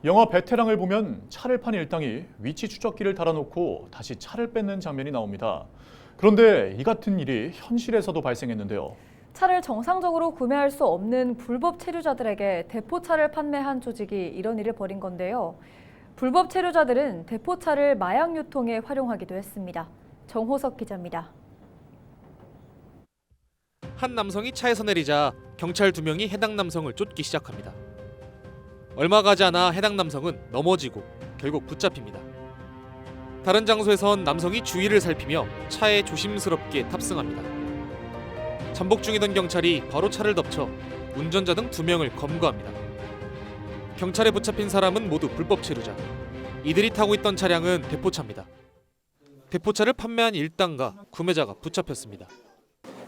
영화 베테랑을 보면 차를 판 일당이 위치 추적기를 달아놓고 다시 차를 뺏는 장면이 나옵니다. 그런데 이 같은 일이 현실에서도 발생했는데요. 차를 정상적으로 구매할 수 없는 불법 체류자들에게 대포차를 판매한 조직이 이런 일을 벌인 건데요. 불법 체류자들은 대포차를 마약 유통에 활용하기도 했습니다. 정호석 기자입니다. 한 남성이 차에서 내리자 경찰 2명이 해당 남성을 쫓기 시작합니다. 얼마 가지 않아 해당 남성은 넘어지고 결국 붙잡힙니다. 다른 장소에선 남성이 주위를 살피며 차에 조심스럽게 탑승합니다. 잠복 중이던 경찰이 바로 차를 덮쳐 운전자 등 2명을 검거합니다. 경찰에 붙잡힌 사람은 모두 불법 체류자. 이들이 타고 있던 차량은 대포차입니다. 대포차를 판매한 일당과 구매자가 붙잡혔습니다.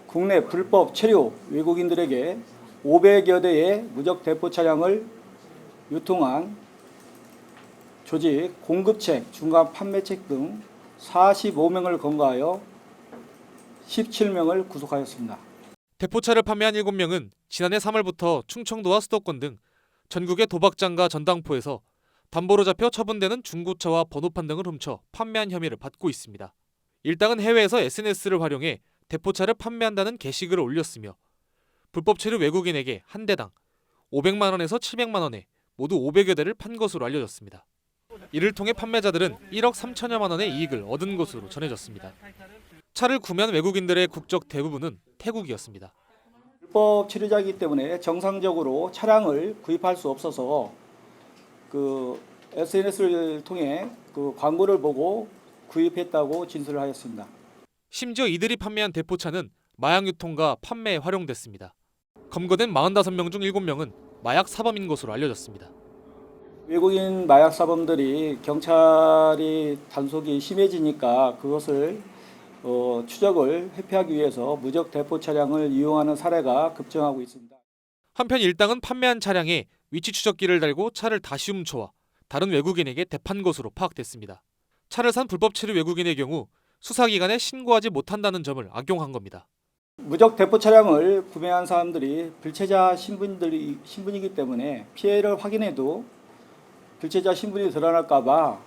국내 불법 체류 외국인들에게 500여 대의 무적 대포 차량을 유통한 조직, 공급책, 중간 판매책 등 45명을 검거하여 17명을 구속하였습니다. 대포차를 판매한 7명은 지난해 3월부터 충청도와 수도권 등 전국의 도박장과 전당포에서 담보로 잡혀 처분되는 중고차와 번호판 등을 훔쳐 판매한 혐의를 받고 있습니다. 일당은 해외에서 SNS를 활용해 대포차를 판매한다는 게시글을 올렸으며 불법 체류 외국인에게 한 대당 500만 원에서 700만 원에 모두 500여 대를 판 것으로 알려졌습니다. 이를 통해 판매자들은 1억 3천여만 원의 이익을 얻은 것으로 전해졌습니다. 차를 구매한 외국인들의 국적 대부분은 태국이었습니다. 불법 체류자이기 때문에 정상적으로 차량을 구입할 수 없어서 SNS를 통해 광고를 보고 구입했다고 진술을 하였습니다. 심지어 이들이 판매한 대포차는 마약 유통과 판매에 활용됐습니다. 검거된 45명 중 7명은 마약 사범인 것으로 알려졌습니다. 외국인 마약 사범들이 경찰이 단속이 심해지니까 그것을 추적을 회피하기 위해서 무적 대포 차량을 이용하는 사례가 급증하고 있습니다. 한편 일당은 판매한 차량에 위치 추적기를 달고 차를 다시 훔쳐와 다른 외국인에게 대판 것으로 파악됐습니다. 차를 산 불법 체류 외국인의 경우 수사기관에 신고하지 못한다는 점을 악용한 겁니다. 무적 대포 차량을 구매한 사람들이 불체자 신분이기 때문에 피해를 확인해도 불체자 신분이 드러날까 봐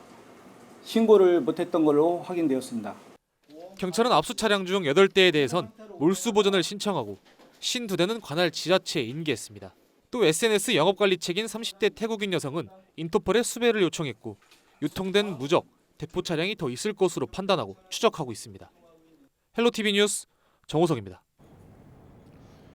신고를 못했던 걸로 확인되었습니다. 경찰은 압수 차량 중 8대에 대해선 몰수 보전을 신청하고 52대는 관할 지자체에 인계했습니다. 또 SNS 영업관리책인 30대 태국인 여성은 인터폴에 수배를 요청했고 유통된 무적, 대포 차량이 더 있을 것으로 판단하고 추적하고 있습니다. 헬로티비 뉴스 정호석입니다.